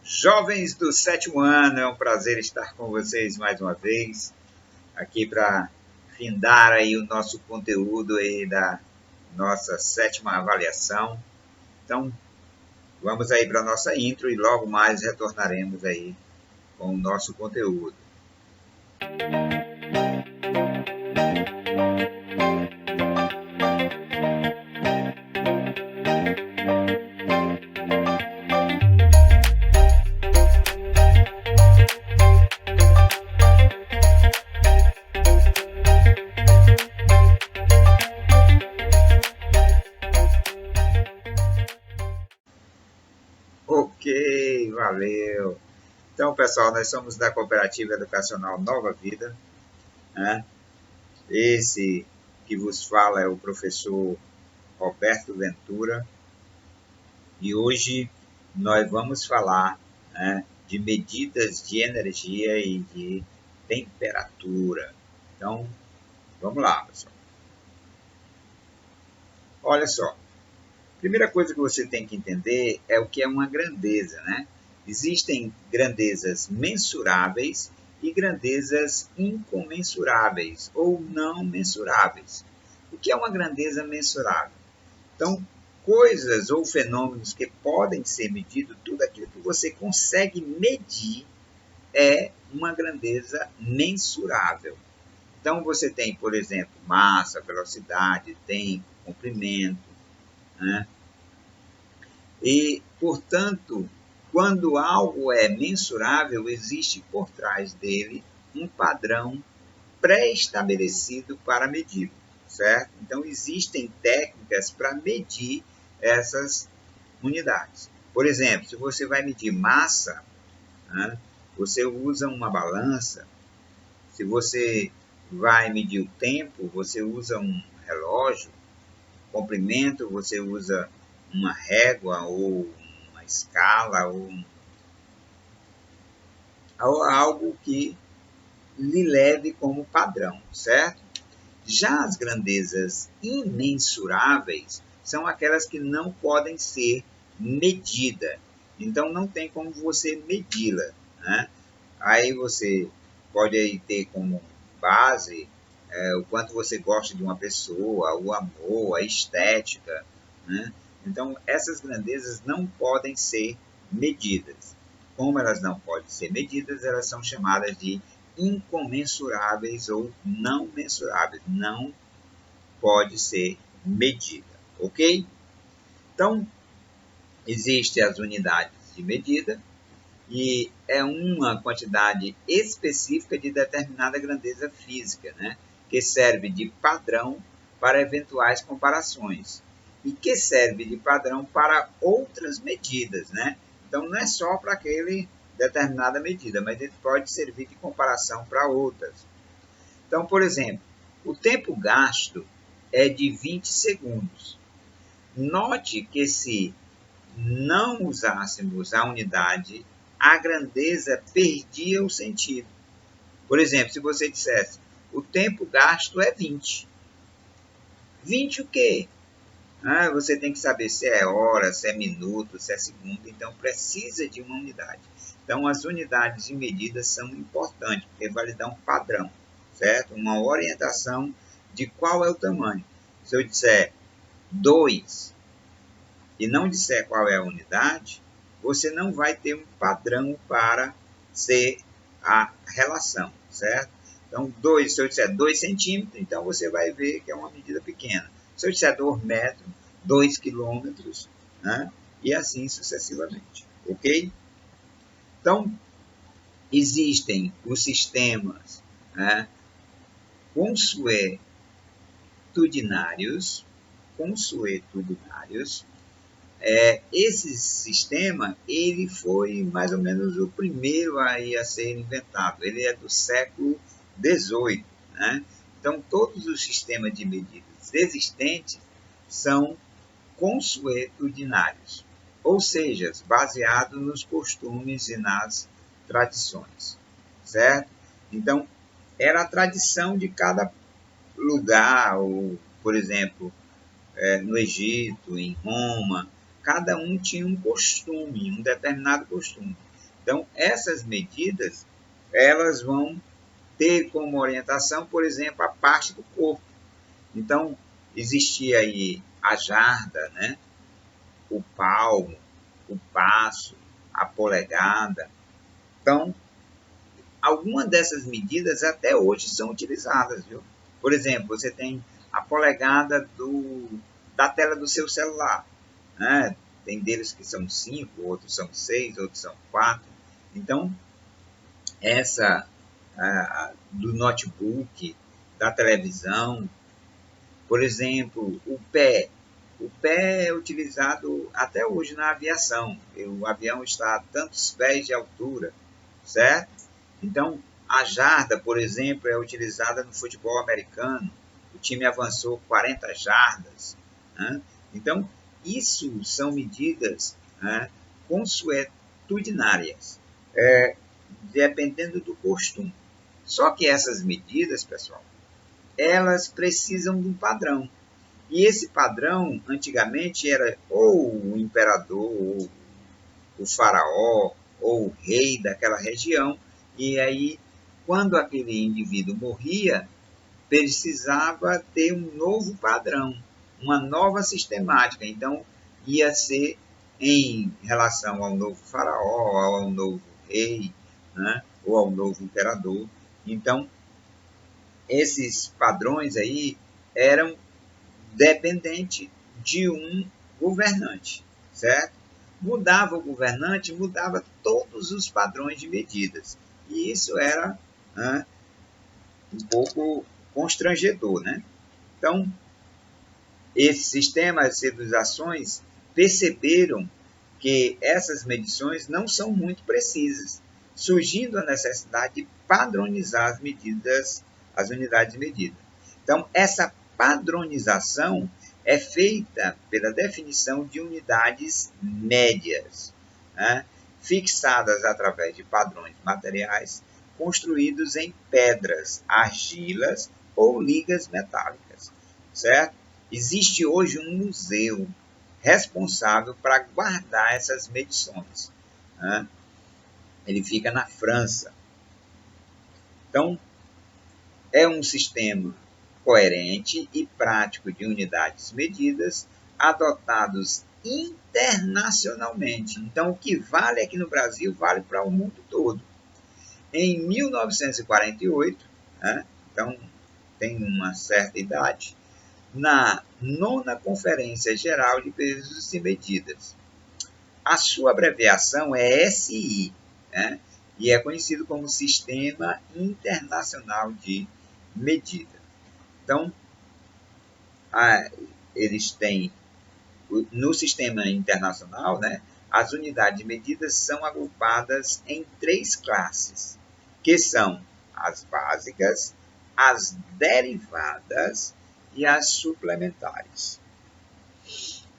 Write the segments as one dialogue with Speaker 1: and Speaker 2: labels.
Speaker 1: Jovens do sétimo ano, é um prazer estar com vocês mais uma vez, aqui para findar aí o nosso conteúdo aí da nossa sétima avaliação. Então, vamos aí para a nossa intro e logo mais retornaremos aí com o nosso conteúdo. Ok, valeu. Então, pessoal, nós somos da Cooperativa Educacional Nova Vida, né? Esse que vos fala é o professor Roberto Ventura e hoje nós vamos falar, né, de medidas de energia e de temperatura. Então, vamos lá, pessoal. Olha só, primeira coisa que você tem que entender é o que é uma grandeza, né? Existem grandezas mensuráveis e grandezas incomensuráveis ou não mensuráveis. O que é uma grandeza mensurável? Então, coisas ou fenômenos que podem ser medidos, tudo aquilo que você consegue medir é uma grandeza mensurável. Então, você tem, por exemplo, massa, velocidade, tempo, comprimento, né? E, portanto, quando algo é mensurável, existe por trás dele um padrão pré-estabelecido para medir, certo? Então, existem técnicas para medir essas unidades. Por exemplo, se você vai medir massa, né, você usa uma balança. Se você vai medir o tempo, você usa um relógio. Comprimento, você usa uma régua ou uma escala ou algo que lhe leve como padrão, certo? Já as grandezas imensuráveis são aquelas que não podem ser medidas. Então, não tem como você medi-la, né? Aí você pode aí ter como base o quanto você gosta de uma pessoa, o amor, a estética, né? Então, essas grandezas não podem ser medidas. Como elas não podem ser medidas, elas são chamadas de incomensuráveis ou não mensuráveis. Não pode ser medida, ok? Então, existem as unidades de medida e é uma quantidade específica de determinada grandeza física, né? Que serve de padrão para eventuais comparações e que serve de padrão para outras medidas, né? Então, não é só para aquele determinada medida, mas ele pode servir de comparação para outras. Então, por exemplo, o tempo gasto é de 20 segundos. Note que se não usássemos a unidade, a grandeza perdia o sentido. Por exemplo, se você dissesse, o tempo gasto é 20. 20 o quê? Você tem que saber se é hora, se é minuto, se é segundo, então precisa de uma unidade. Então, as unidades de medida são importantes, porque vai lhe dar um padrão, certo? Uma orientação de qual é o tamanho. Se eu disser 2 e não disser qual é a unidade, você não vai ter um padrão para ser a relação, certo? Então, 2, se eu disser 2 centímetros, então você vai ver que é uma medida pequena. Se eu disser 2 metros, 2 quilômetros, né? E assim sucessivamente, ok? Então, existem os sistemas, né, consuetudinários, esse sistema ele foi mais ou menos o primeiro a ser inventado. Ele é do século XVIII, né? Então, todos os sistemas de medidas existentes são consuetudinários, ou seja, baseados nos costumes e nas tradições, certo? Então, era a tradição de cada lugar, ou, por exemplo, no Egito, em Roma, cada um tinha um costume, um determinado costume. Então, essas medidas, elas vão ter como orientação, por exemplo, a parte do corpo. Então, existia aí a jarda, né? O palmo, o passo, a polegada. Então, algumas dessas medidas até hoje são utilizadas, viu? Por exemplo, você tem a polegada da tela do seu celular, né? Tem deles que são 5, outros são 6, outros são 4. Então, essa do notebook, da televisão, por exemplo, o pé. O pé é utilizado até hoje na aviação. O avião está a tantos pés de altura, certo? Então, a jarda, por exemplo, é utilizada no futebol americano. O time avançou 40 jardas. Né? Então, isso são medidas, né, consuetudinárias, dependendo do costume. Só que essas medidas, pessoal, elas precisam de um padrão. E esse padrão, antigamente, era ou o imperador, ou o faraó, ou o rei daquela região. E aí, quando aquele indivíduo morria, precisava ter um novo padrão, uma nova sistemática. Então, ia ser em relação ao novo faraó, ao novo rei, né, ou ao novo imperador. Então, esses padrões aí eram dependentes de um governante, certo? Mudava o governante, mudava todos os padrões de medidas. E isso era, né, um pouco constrangedor, né? Então, esse sistema, as civilizações perceberam que essas medições não são muito precisas, surgindo a necessidade de padronizar as medidas, as unidades de medida. Então, essa padronização é feita pela definição de unidades médias, né, fixadas através de padrões materiais construídos em pedras, argilas ou ligas metálicas, certo? Existe hoje um museu responsável para guardar essas medições, né? Ele fica na França. Então, é um sistema coerente e prático de unidades medidas adotados internacionalmente. Então, o que vale aqui no Brasil vale para o mundo todo. Em 1948, né, então tem uma certa idade, na nona Conferência Geral de Pesos e Medidas. A sua abreviação é SI, né, e é conhecido como Sistema Internacional de Medida. Então, eles têm, no sistema internacional, né, as unidades de medidas são agrupadas em 3 classes, que são as básicas, as derivadas e as suplementares.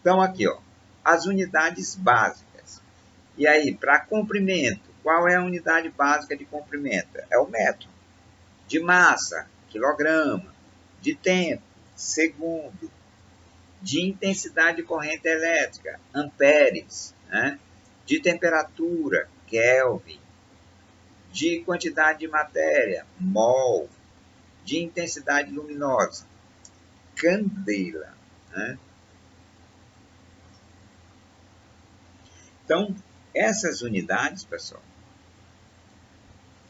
Speaker 1: Então, aqui, ó, as unidades básicas. E aí, para comprimento, qual é a unidade básica de comprimento? É o metro. De massa, quilograma. De tempo, segundo. De intensidade de corrente elétrica, amperes. Né? De temperatura, Kelvin. De quantidade de matéria, mol. De intensidade luminosa, candela. Né? Então, essas unidades, pessoal,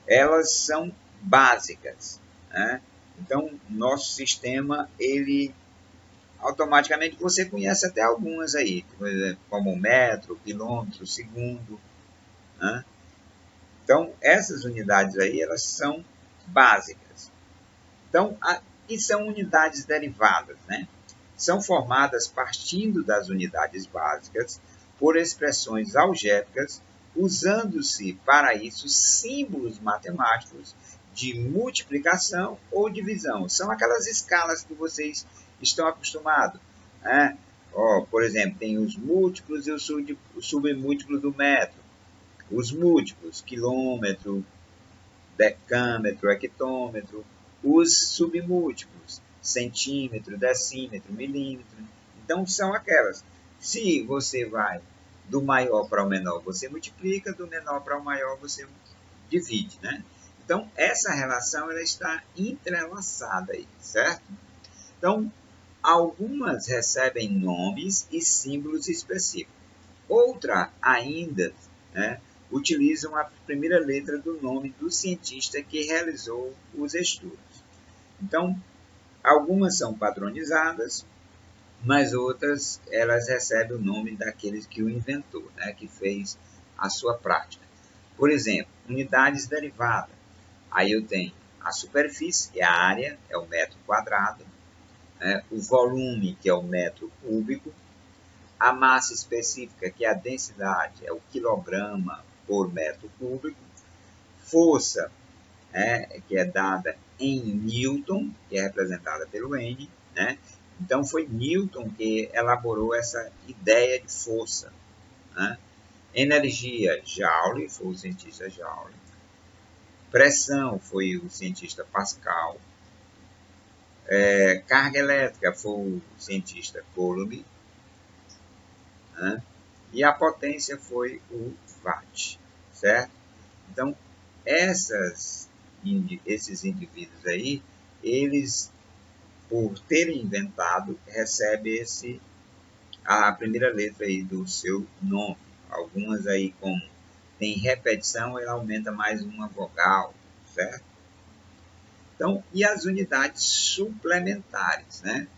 Speaker 1: elas são básicas, né? Então, nosso sistema, ele automaticamente você conhece até algumas aí, como metro, quilômetro, segundo, né? Então, essas unidades aí, elas são básicas. Então, e são unidades derivadas, né? São formadas partindo das unidades básicas por expressões algébricas, usando-se para isso símbolos matemáticos de multiplicação ou divisão. São aquelas escalas que vocês estão acostumados, né? Por exemplo, tem os múltiplos e os submúltiplos do metro. Os múltiplos, quilômetro, decâmetro, hectômetro. Os submúltiplos, centímetro, decímetro, milímetro. Então, são aquelas. Se você vai do maior para o menor você multiplica, do menor para o maior você divide, né? Então, essa relação ela está entrelaçada aí, certo? Então, algumas recebem nomes e símbolos específicos. Outra ainda, né, utilizam a primeira letra do nome do cientista que realizou os estudos. Então, algumas são padronizadas, mas outras elas recebem o nome daqueles que o inventou, né, que fez a sua prática. Por exemplo, unidades derivadas. Aí eu tenho a superfície, que é a área, é o metro quadrado, né, o volume, que é o metro cúbico, a massa específica, que é a densidade, é o quilograma por metro cúbico, força, que é dada em Newton, que é representada pelo N, né? Então foi Newton que elaborou essa ideia de força, né? Energia, Joule, foi o cientista Joule. Pressão, foi o cientista Pascal. Carga elétrica, foi o cientista Coulomb, né? E a potência foi o Watt, certo? Então, esses indivíduos aí, eles, por terem inventado, recebem a primeira letra aí do seu nome. Algumas aí, como tem repetição, ela aumenta mais uma vogal, certo? Então, e as unidades suplementares, né?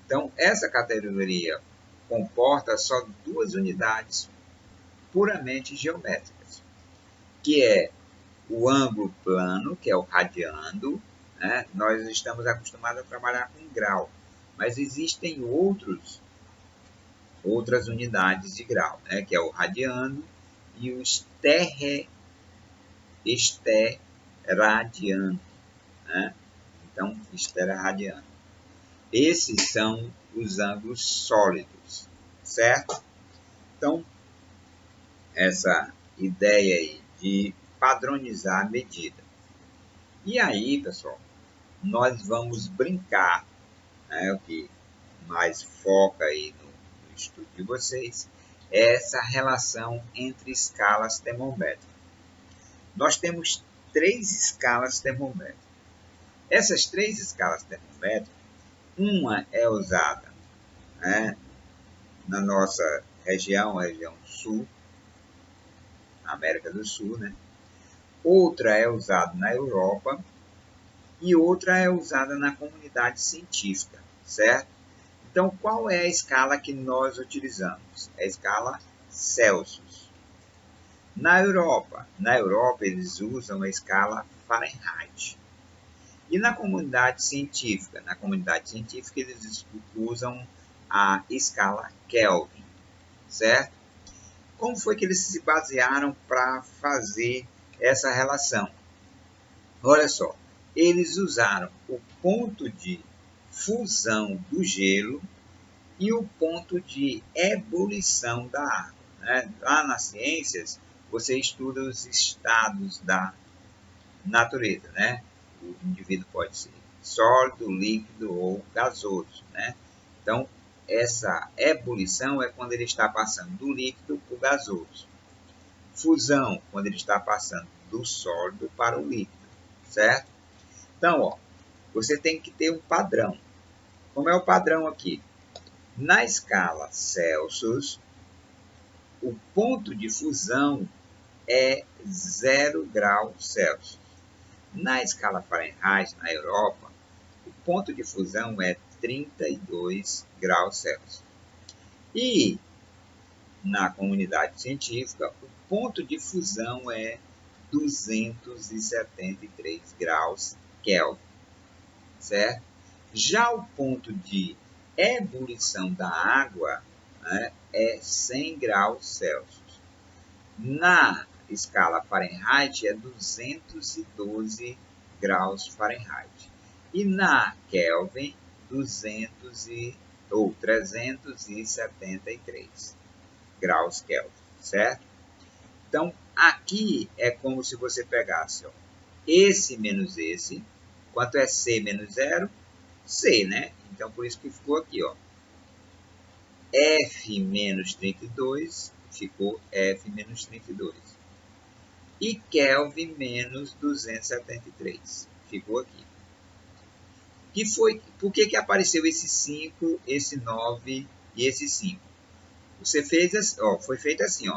Speaker 1: Então, essa categoria comporta só duas unidades puramente geométricas, que é o ângulo plano, que é o radiando, né? Nós estamos acostumados a trabalhar com grau, mas existem outras unidades de grau, né? Que é o radiando e o esterradiano, né? Então, esterradiano. Esses são os ângulos sólidos, certo? Então, essa ideia aí de padronizar a medida. E aí, pessoal, nós vamos brincar, né, o que mais foca aí no estudo de vocês, é essa relação entre escalas termométricas. Nós temos 3 escalas termométricas. Essas 3 escalas termométricas, uma é usada, né, na nossa região sul, na América do Sul, né? Outra é usada na Europa e outra é usada na comunidade científica, certo? Então, qual é a escala que nós utilizamos? É a escala Celsius. Na Europa eles usam a escala Fahrenheit. E na comunidade científica eles usam a escala Kelvin, certo? Como foi que eles se basearam para fazer essa relação? Olha só, eles usaram o ponto de fusão do gelo e o ponto de ebulição da água, né? Lá nas ciências, você estuda os estados da natureza, né? O indivíduo pode ser sólido, líquido ou gasoso, né? Então, essa ebulição é quando ele está passando do líquido para o gasoso. Fusão, quando ele está passando do sólido para o líquido, certo? Então, ó, você tem que ter um padrão. Como é o padrão aqui? Na escala Celsius, o ponto de fusão é 0 graus Celsius. Na escala Fahrenheit, na Europa, o ponto de fusão é 32 graus Celsius. E na comunidade científica, o ponto de fusão é 273 graus Kelvin, certo? Já o ponto de ebulição da água, né, é 100 graus Celsius. Na escala Fahrenheit é 212 graus Fahrenheit. E na Kelvin, 373 graus Kelvin, certo? Então, aqui é como se você pegasse, ó, esse menos esse. Quanto é C menos 0? C, né? Então, por isso que ficou aqui, ó. F menos 32
Speaker 2: ficou F menos 32. E Kelvin menos 273, ficou aqui. Por que apareceu esse 5, esse 9 e esse 5? Você fez assim, foi feito assim,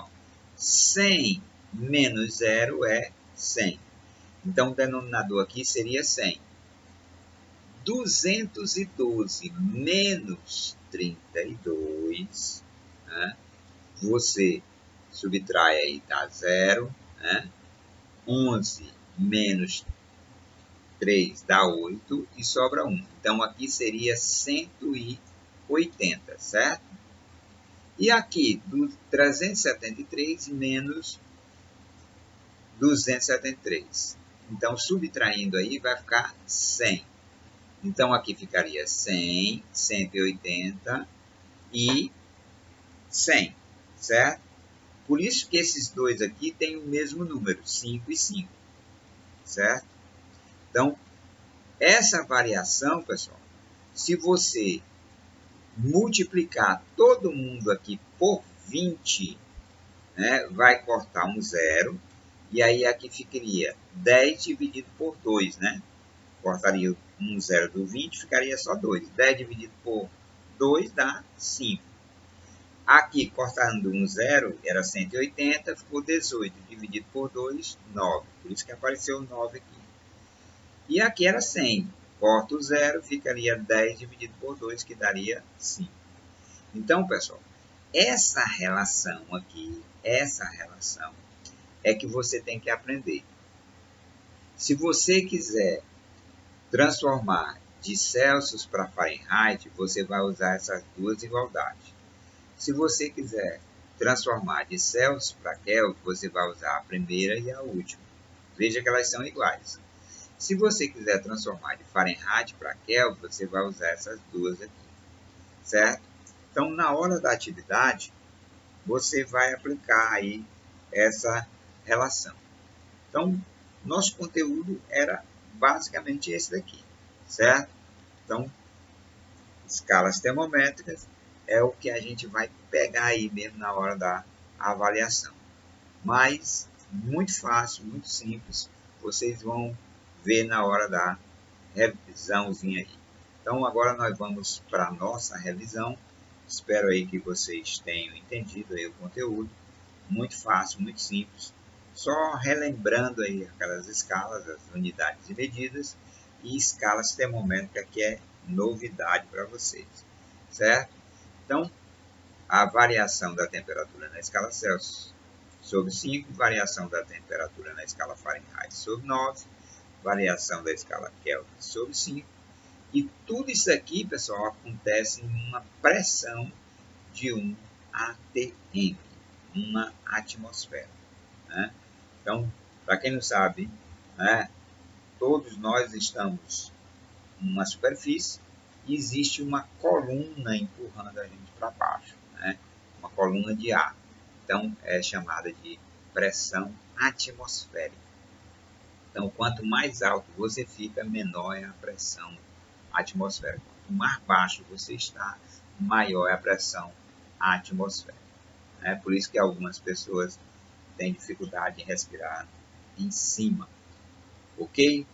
Speaker 2: 100 menos 0 é 100. Então, o denominador aqui seria 100. 212 menos 32, né? Você subtrai aí, dá 0, né? 11 menos 3 dá 8 e sobra 1. Então, aqui seria 180, certo? E aqui, 373 menos 273. Então, subtraindo aí, vai ficar 100. Então, aqui ficaria 100, 180 e 100, certo? Por isso que esses dois aqui têm o mesmo número, 5 e 5, certo? Então, essa variação, pessoal, se você multiplicar todo mundo aqui por 20, né, vai cortar um zero, e aí aqui ficaria 10 dividido por 2, né? Cortaria um zero do 20, ficaria só 2. 10 dividido por 2 dá 5. Aqui, cortando um zero, era 180, ficou 18. Dividido por 2, 9. Por isso que apareceu 9 aqui. E aqui era 100. Corta o zero, ficaria 10 dividido por 2, que daria 5. Então, pessoal, essa relação aqui, é que você tem que aprender. Se você quiser transformar de Celsius para Fahrenheit, você vai usar essas duas igualdades. Se você quiser transformar de Celsius para Kelvin, você vai usar a primeira e a última. Veja que elas são iguais. Se você quiser transformar de Fahrenheit para Kelvin, você vai usar essas duas aqui, certo? Então, na hora da atividade, você vai aplicar aí essa relação. Então, nosso conteúdo era basicamente esse daqui, certo? Então, escalas termométricas é o que a gente vai pegar aí mesmo na hora da avaliação. Mas, muito fácil, muito simples, vocês vão ver na hora da revisãozinha aí. Então, agora nós vamos para a nossa revisão. Espero aí que vocês tenham entendido aí o conteúdo. Muito fácil, muito simples. Só relembrando aí aquelas escalas, as unidades de medidas e escalas termométricas, que é novidade para vocês, certo? Então, a variação da temperatura na escala Celsius sobre 5, variação da temperatura na escala Fahrenheit sobre 9, variação da escala Kelvin sobre 5, e tudo isso aqui, pessoal, acontece em uma pressão de 1 atm, uma atmosfera, né? Então, para quem não sabe, né, todos nós estamos numa superfície e existe uma coluna empurrando a gente para baixo, né? Uma coluna de ar. Então, é chamada de pressão atmosférica. Então, quanto mais alto você fica, menor é a pressão atmosférica. Quanto mais baixo você está, maior é a pressão atmosférica. É por isso que algumas pessoas têm dificuldade em respirar em cima. Ok?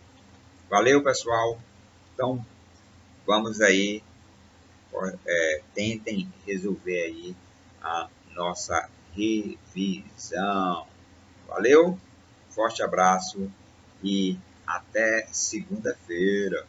Speaker 2: Valeu, pessoal. Então, vamos aí, tentem resolver aí a nossa revisão. Valeu? Forte abraço e até segunda-feira.